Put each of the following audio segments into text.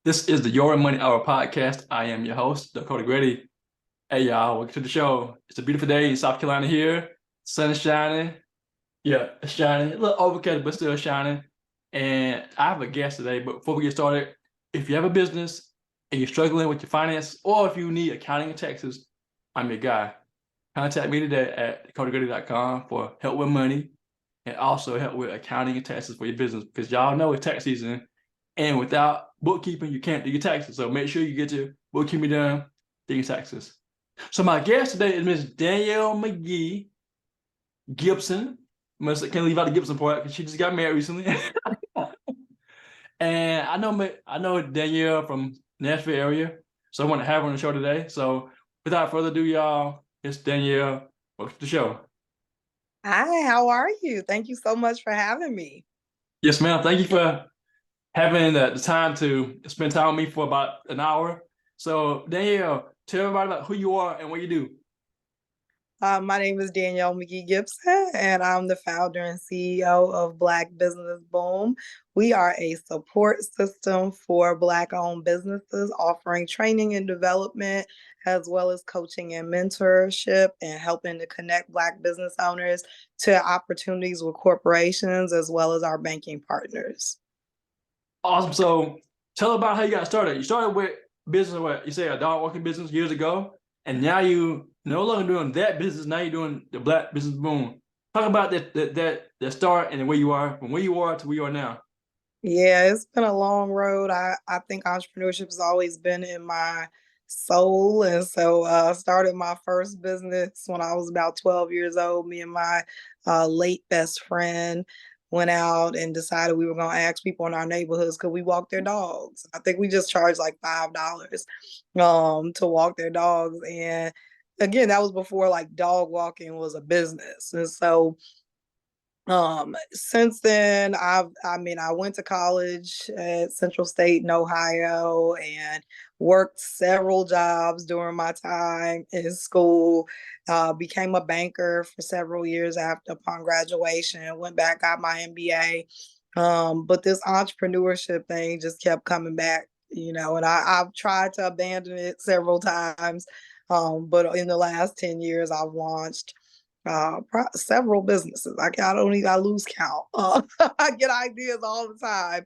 This is the Your Money Hour podcast. I am your host, Dakota. Hey, y'all, welcome to the show. It's a beautiful day in South Carolina here. Sun is shining. Yeah, it's shining. A little overcast, but still shining. And I have a guest today. But before we get started, if you have a business and you're struggling with your finance, or if you need accounting and taxes, I'm your guy. Contact me today at dakotagready.com for help with money and also help with accounting and taxes for your business. Because y'all know it's tax season. And without bookkeeping, you can't do your taxes. So make sure you get your bookkeeping done, do your taxes. So my guest today is Miss Danielle McGee-Gibson. Can't leave out the Gibson part because she just got married recently. And I know Danielle from Nashville area, so I want to have her on the show today. So without further ado, y'all, it's Danielle. Welcome to the show. Hi, how are you? Thank you so much for having me. Yes, ma'am. Thank you for having the time to spend time with me for about an hour. So Danielle, tell everybody about who you are and what you do. My name is Danielle McGee-Gibson, and I'm the founder and CEO of Black Business Boom. We are a support system for Black-owned businesses, offering training and development, as well as coaching and mentorship, and helping to connect Black business owners to opportunities with corporations, as well as our banking partners. Awesome. So tell about how you got started. You started with business, what you say, a dog walking business years ago, and now you no longer doing that business. Now you're doing the Black Business Boom. Talk about that start and where you are from where you are to where you are now. Yeah, it's been a long road. I think entrepreneurship has always been in my soul. And so I started my first business when I was about 12 years old. Me and my late best friend went out and decided we were going to ask people in our neighborhoods could we walk their dogs. I think we just charged like $5 to walk their dogs. And again, that was before like dog walking was a business. And so since then, I went to college at Central State in Ohio and worked several jobs during my time in school. Became a banker for several years upon graduation. Went back, got my MBA. But this entrepreneurship thing just kept coming back, and I've tried to abandon it several times. But in the last 10 years, I've launched several businesses. I lose count. I get ideas all the time.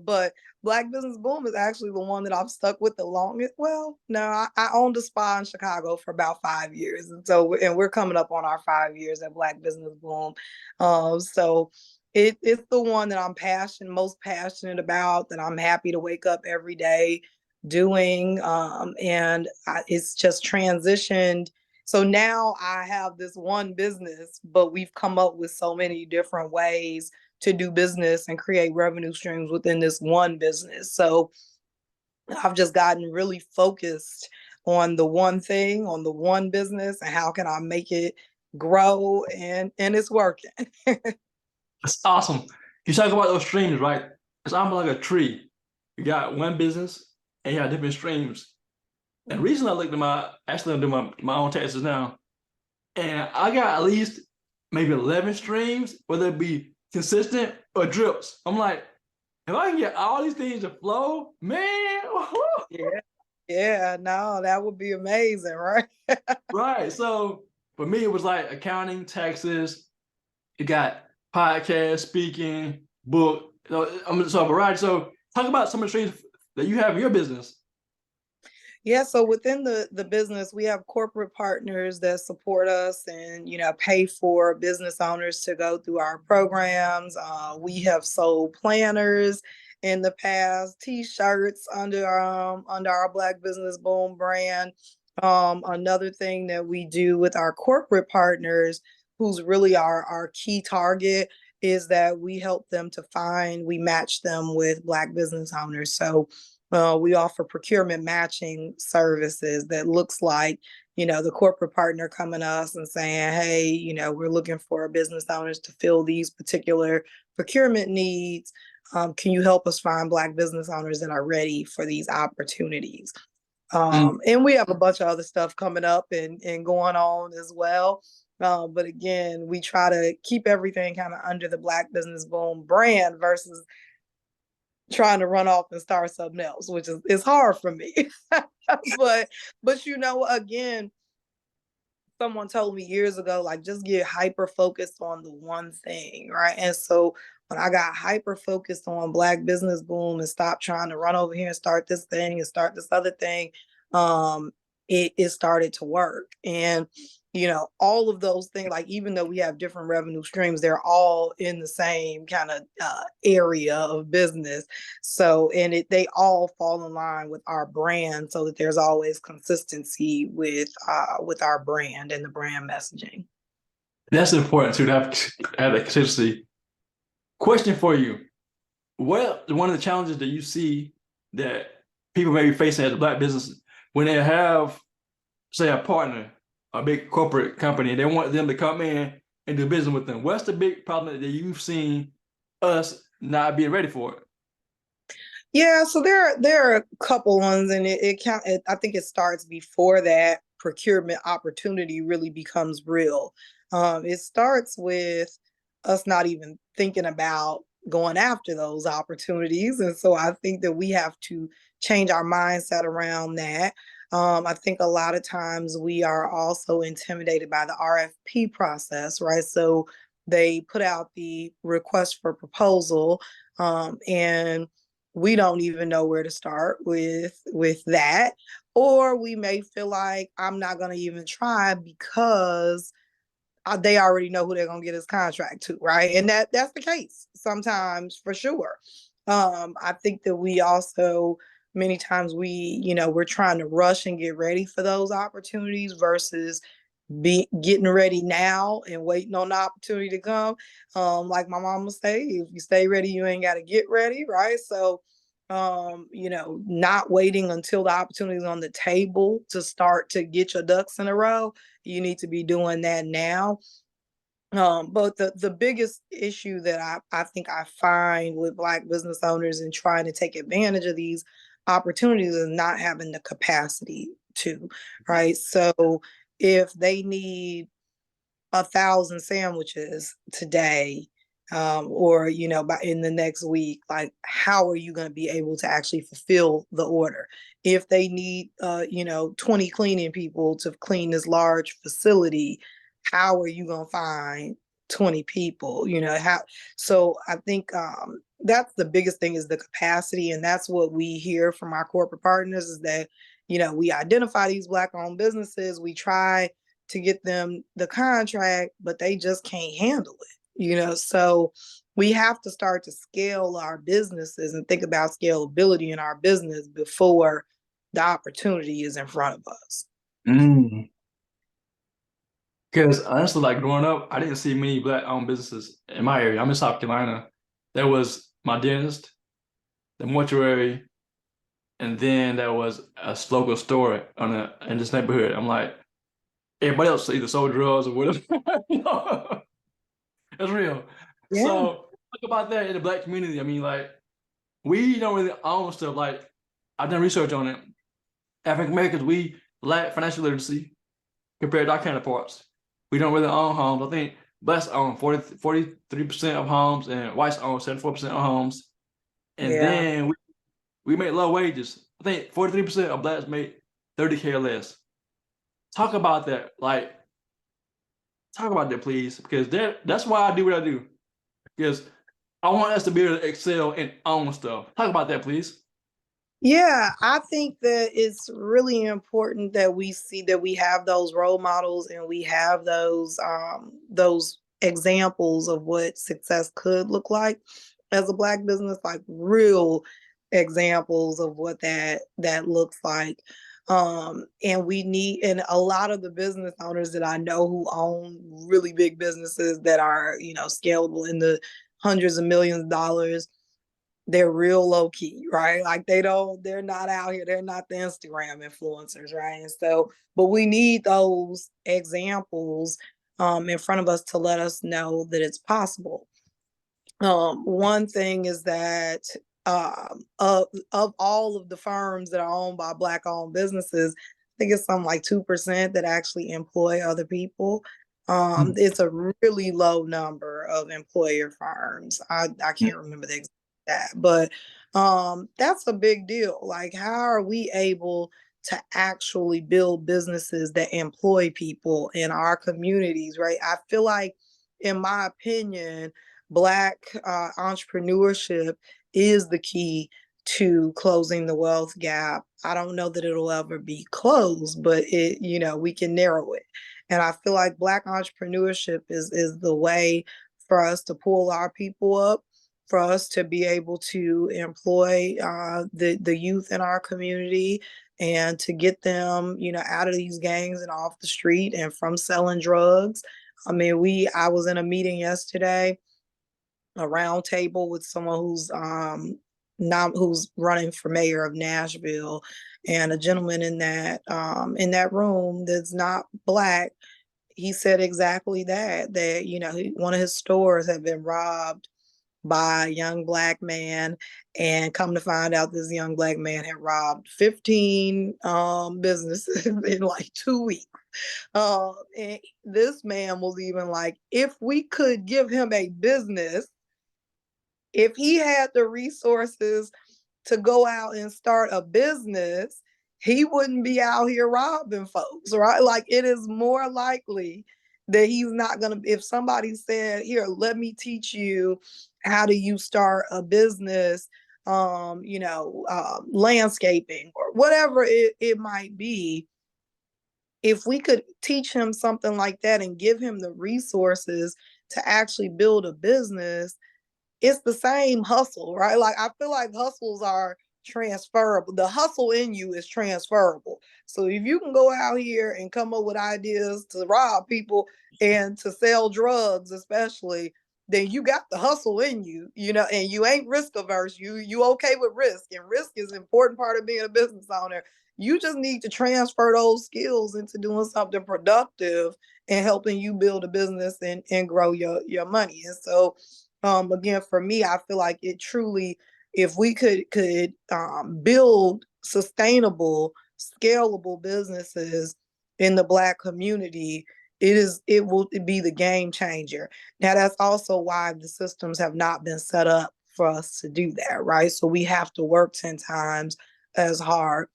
But Black Business Boom is actually the one that I've stuck with the longest. Well, no, I owned a spa in Chicago for about 5 years, and we're coming up on our 5 years at Black Business Boom. So it's the one that I'm most passionate about, that I'm happy to wake up every day doing, it's just transitioned. So now I have this one business, but we've come up with so many different ways to do business and create revenue streams within this one business. So I've just gotten really focused on the one thing, on the one business, and how can I make it grow, and it's working. That's awesome. You talk about those streams, right? It's almost like a tree. You got one business and you have different streams. And recently I looked at actually I'm doing my own taxes now, and I got at least maybe 11 streams, whether it be consistent or drips. I'm like, if I can get all these things to flow, man. Yeah. Yeah, no, that would be amazing, right? Right. So for me, it was like accounting, taxes. You got podcast, speaking, book. So a variety. So talk about some of the streams that you have in your business. Yeah, so within the business, we have corporate partners that support us and pay for business owners to go through our programs. We have sold planners in the past, T-shirts under our Black Business Boom brand. Another thing that we do with our corporate partners, who's really our key target, is that we match them with Black business owners. So we offer procurement matching services that looks like, the corporate partner coming to us and saying, hey, we're looking for business owners to fill these particular procurement needs. Can you help us find Black business owners that are ready for these opportunities? And we have a bunch of other stuff coming up and going on as well. But again, we try to keep everything kind of under the Black Business Boom brand versus trying to run off and start something else, which is hard for me. but again, someone told me years ago, like, just get hyper focused on the one thing, right? And so when I got hyper focused on Black Business Boom and stopped trying to run over here and start this thing and start this other thing, it started to work. And all of those things, like, even though we have different revenue streams, they're all in the same kind of area of business. So, and they all fall in line with our brand, so that there's always consistency with our brand and the brand messaging. That's important too, to have that consistency. Question for you: what one of the challenges that you see that people may be facing as a Black business when they have, say, a partner, a big corporate company, and they want them to come in and do business with them? What's the big problem that you've seen us not being ready for it? Yeah, so there are a couple ones, and I think it starts before that procurement opportunity really becomes real. It starts with us not even thinking about going after those opportunities, and so I think that we have to change our mindset around that. I think a lot of times we are also intimidated by the RFP process, right? So they put out the request for proposal, and we don't even know where to start with that, or we may feel like, I'm not going to even try because they already know who they're going to get his contract to, right? And that's the case sometimes, for sure. I think that we also, many times, we're trying to rush and get ready for those opportunities versus getting ready now and waiting on the opportunity to come. Like my mama say, if you stay ready, you ain't got to get ready, right? So, not waiting until the opportunity is on the table to start to get your ducks in a row. You need to be doing that now. But the biggest issue that I think I find with Black business owners and trying to take advantage of these opportunities is not having the capacity to, right? So if they need 1,000 sandwiches today, or in the next week, like, how are you going to be able to actually fulfill the order? If they need 20 cleaning people to clean this large facility, how are you going to find 20 people? So I think that's the biggest thing, is the capacity. And that's what we hear from our corporate partners, is that we identify these Black owned businesses, we try to get them the contract, but they just can't handle it. So we have to start to scale our businesses and think about scalability in our business before the opportunity is in front of us. Because honestly, like, growing up, I didn't see many Black owned businesses in my area. I'm in South Carolina. There was my dentist, the mortuary, and then there was a local store in this neighborhood. I'm like, everybody else either sold drugs or whatever. That's real. Yeah. So talk about that in the Black community. I mean, like, we don't really own stuff. Like, I've done research on it. African Americans, we lack financial literacy compared to our counterparts. We don't really own homes. I think Blacks own 43% of homes, and whites own 74% of homes. And then we make low wages. I think 43% of Blacks make $30K or less. Talk about that. Like, talk about that, please, because that's why I do what I do. Because I want us to be able to excel and own stuff. Talk about that, please. Yeah, I think that it's really important that we see that we have those role models, and we have those examples of what success could look like as a Black business, like real examples of what that looks like. And a lot of the business owners that I know who own really big businesses that are, scalable in the hundreds of millions of dollars, they're real low key, right? Like, they're not out here. They're not the Instagram influencers, right? And so, but we need those examples in front of us to let us know that it's possible. One thing is that of all of the firms that are owned by Black owned businesses, I think it's something like 2% that actually employ other people. It's a really low number of employer firms. I can't remember the exact, but That's a big deal. Like, how are we able to actually build businesses that employ people in our communities, right? I feel like, in my opinion, Black entrepreneurship is the key to closing the wealth gap. I don't know that it'll ever be closed, but we can narrow it. And I feel like Black entrepreneurship is the way for us to pull our people up, for us to be able to employ the youth in our community, and to get them, out of these gangs and off the street and from selling drugs. I mean, I was in a meeting yesterday, a round table with someone who's running for mayor of Nashville, and a gentleman in that room that's not Black. He said exactly that one of his stores had been robbed by a young Black man, and come to find out, this young Black man had robbed 15 businesses in like 2 weeks. And this man was even like, if we could give him a business, if he had the resources to go out and start a business, he wouldn't be out here robbing folks, right? Like, it is more likely that he's not gonna, if somebody said, here, let me teach you how do you start a business, landscaping or whatever it might be. If we could teach him something like that and give him the resources to actually build a business, it's the same hustle, right? Like, I feel like hustles are transferable. The hustle in you is transferable. So if you can go out here and come up with ideas to rob people and to sell drugs, especially, then you got the hustle in you, and you ain't risk averse. You okay with risk, and risk is an important part of being a business owner. You just need to transfer those skills into doing something productive and helping you build a business and grow your money. And so, again, for me, I feel like it truly, if we could build sustainable, scalable businesses in the Black community, it will be the game changer. Now, that's also why the systems have not been set up for us to do that, right? So we have to work 10 times as hard,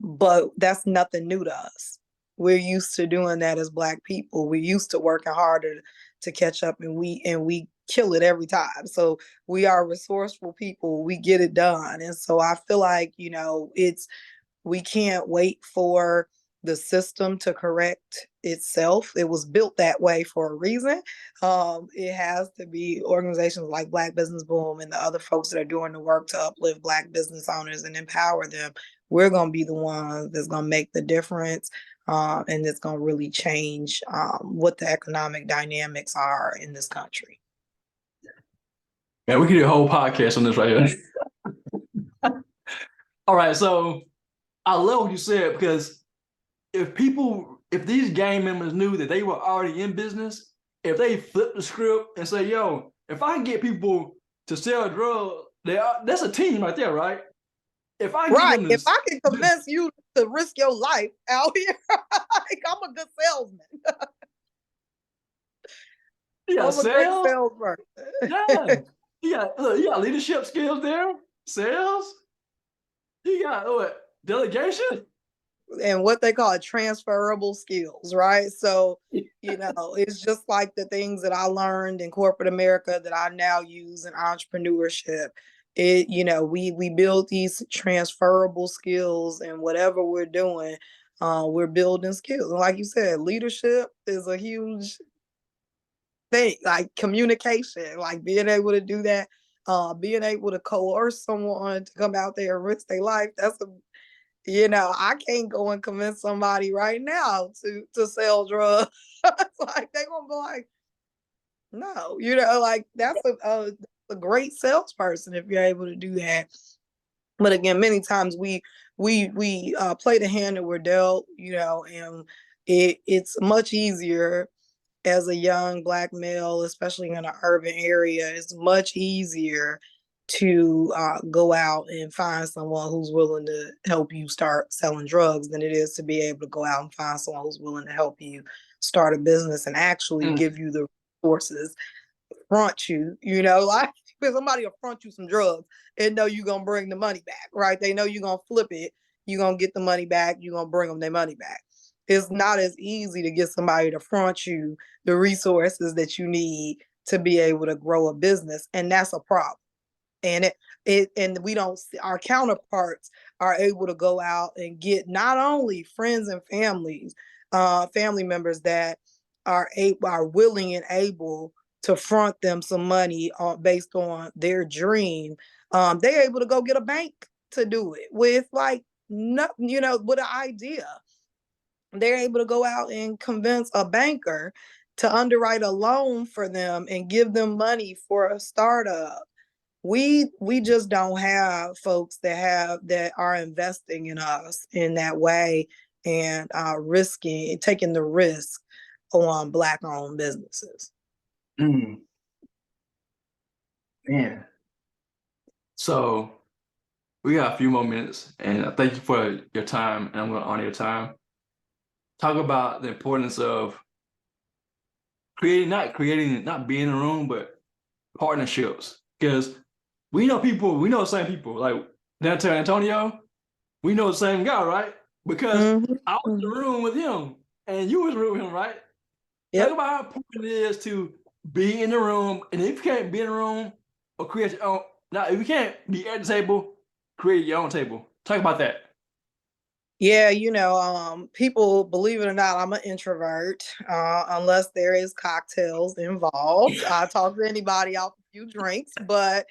but that's nothing new to us. We're used to doing that as Black people. We're used to working harder to catch up, and we kill it every time. So we are resourceful people. We get it done. And so I feel like, we can't wait for the system to correct itself. It was built that way for a reason. It has to be organizations like Black Business Boom and the other folks that are doing the work to uplift Black business owners and empower them. We're going to be the ones that's going to make the difference, and it's going to really change what the economic dynamics are in this country. Man, we could do a whole podcast on this right here. All right, so I love what you said, because if these gang members knew that they were already in business, if they flip the script and say, yo, if I can get people to sell drugs, that's a team right there, right? If I can convince you to risk your life out here, like, I'm a good salesman. I'm a great salesperson. Yeah. You got leadership skills there, sales. You got what? Delegation. And what they call transferable skills, right? So, it's just like the things that I learned in corporate America that I now use in entrepreneurship. We build these transferable skills, and whatever we're doing, we're building skills. And like you said, leadership is a huge thing, like communication, like being able to do that, being able to coerce someone to come out there and risk their life. I can't go and convince somebody right now to sell drugs. It's like, they're gonna be like, no, like, that's a great salesperson if you're able to do that. But again, many times we play the hand that we're dealt, and it's much easier as a young Black male, especially in an urban area. It's much easier to go out and find someone who's willing to help you start selling drugs than it is to be able to go out and find someone who's willing to help you start a business and actually give you the resources, front you, like, somebody will front you some drugs and know you're gonna bring the money back, right? They know you're gonna flip it, you're gonna get the money back, you're gonna bring them their money back. It's not as easy to get somebody to front you the resources that you need to be able to grow a business, and that's a problem. And and we don't see our counterparts are able to go out and get not only friends and family members that are willing and able to front them some money based on their dream. They're able to go get a bank to do it with, like, no, with an idea. They're able to go out and convince a banker to underwrite a loan for them and give them money for a startup. We just don't have folks that are investing in us in that way, and taking the risk on Black owned businesses. Mm, man. So we got a few more minutes, and thank you for your time, and I'm going to honor your time. Talk about the importance of not being in a room, but partnerships. Because we know the same people. Like downtown Antonio, we know the same guy, right? Because I was in the room with him, and you was in the room with him, right? Yep. Talk about how important it is to be in the room, and if you can't be in the room or create your own, now if you can't be at the table, create your own table. Talk about that. Yeah, people, believe it or not, I'm an introvert, unless there is cocktails involved. I talk to anybody off a few drinks, but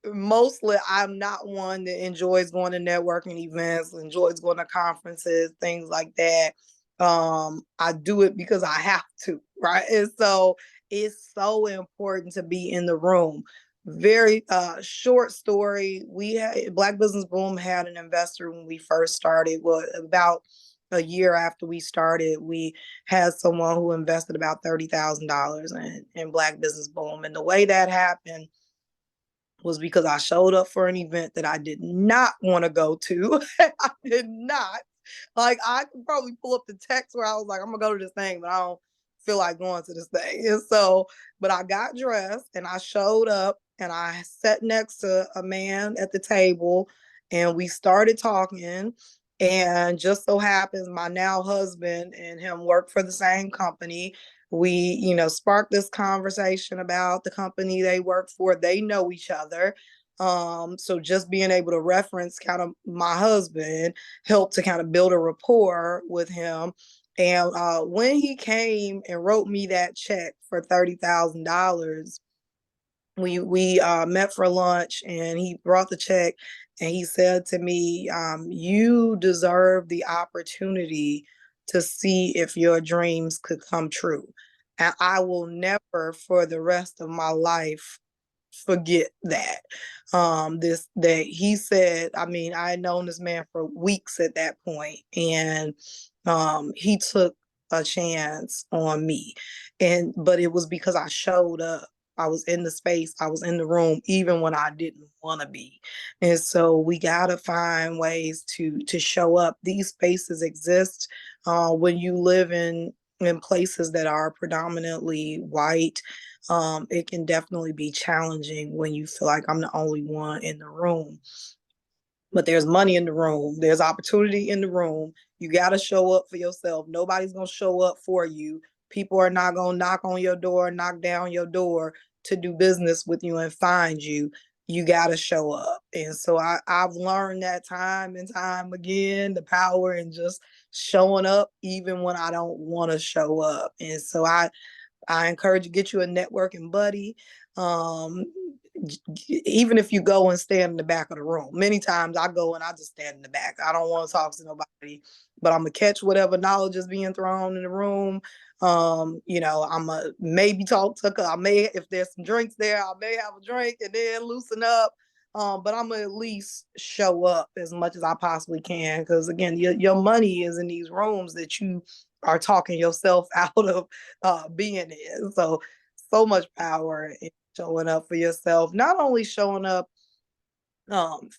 mostly I'm not one that enjoys going to networking events, enjoys going to conferences, things like that. I do it because I have to, right? And so it's so important to be in the room. Very short story. We had Black Business Boom had an investor when we first started. Well, about a year after we started, we had someone who invested about $30,000 in Black Business Boom. And the way that happened was because I showed up for an event that I did not want to go to. I did not. Like, I could probably pull up the text where I was like, I'm gonna go to this thing, but I don't feel like going to this thing. And so, but I got dressed and I showed up and I sat next to a man at the table and we started talking. And just so happens my now husband and him work for the same company. We, sparked this conversation about the company they work for. They know each other. So just being able to reference kind of my husband helped to kind of build a rapport with him. And when he came and wrote me that check for $30,000, we met for lunch and he brought the check and he said to me, you deserve the opportunity to see if your dreams could come true. And I will never for the rest of my life forget that. That he said, I mean, I had known this man for weeks at that point, and he took a chance on me. But it was because I showed up. I was in the space, I was in the room, even when I didn't want to be. And so we gotta find ways to show up. These spaces exist when you live in places that are predominantly white. It can definitely be challenging when you feel like I'm the only one in the room. But there's money in the room, there's opportunity in the room. You got to show up for yourself. Nobody's going to show up for you. People are not going to knock on your door, knock down your door to do business with you and find you. You got to show up. And so I've learned that time and time again, the power in just showing up even when I don't want to show up. And so I encourage you, get you a networking buddy. Um, Even if you go and stand in the back of the room. Many times I go and I just stand in the back. I don't want to talk to nobody, but I'm gonna catch whatever knowledge is being thrown in the room. I'm a maybe talk to. I may, if there's some drinks there, I may have a drink and then loosen up. But I'm gonna at least show up as much as I possibly can, because again, your money is in these rooms that you are talking yourself out of being in. So much power in showing up for yourself. Not only showing up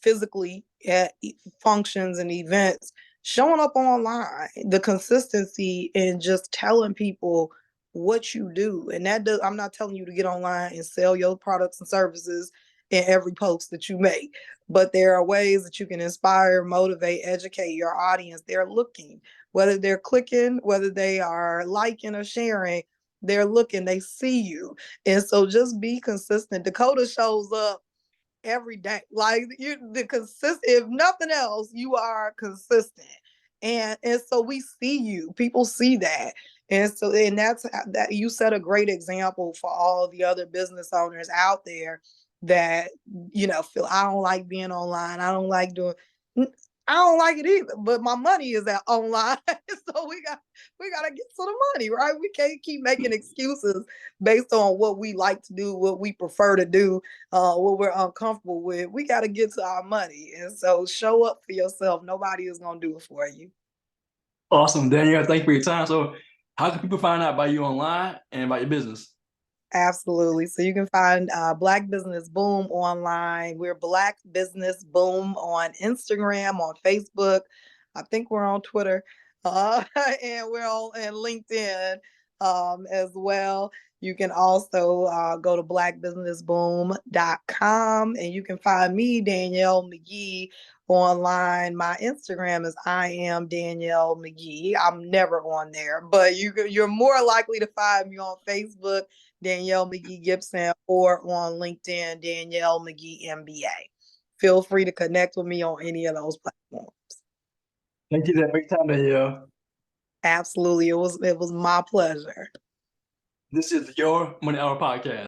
physically at functions and events, showing up online, the consistency in just telling people what you do. And I'm not telling you to get online and sell your products and services in every post that you make. But there are ways that you can inspire, motivate, educate your audience. They're looking, whether they're clicking, whether they are liking or sharing, they're looking, they see you. And so just be consistent. Dakota shows up every day. Like you the consistent, if nothing else, you are consistent. And so we see you. People see that. And that's that you set a great example for all the other business owners out there that feel I don't like being online. I don't like doing I don't like it either, but my money is at online. So we gotta get to the money, right? We can't keep making excuses based on what we like to do, what we prefer to do, what we're uncomfortable with. We got to get to our money. And so show up for yourself. Nobody is going to do it for you. Awesome, Danielle. Thank you for your time. So, how can people find out about you online and about your business? Absolutely. So you can find Black Business Boom online. We're Black Business Boom on Instagram, on Facebook. I think we're on Twitter, and we're on and LinkedIn as well. You can also go to blackbusinessboom.com and you can find me, Danielle McGee, online. My Instagram is I am Danielle McGee. I'm never on there, but you're more likely to find me on Facebook, Danielle McGee-Gibson, or on LinkedIn, Danielle McGee MBA. Feel free to connect with me on any of those platforms. Thank you for your time, Danielle. Absolutely. It was my pleasure. This is your Money Hour Podcast.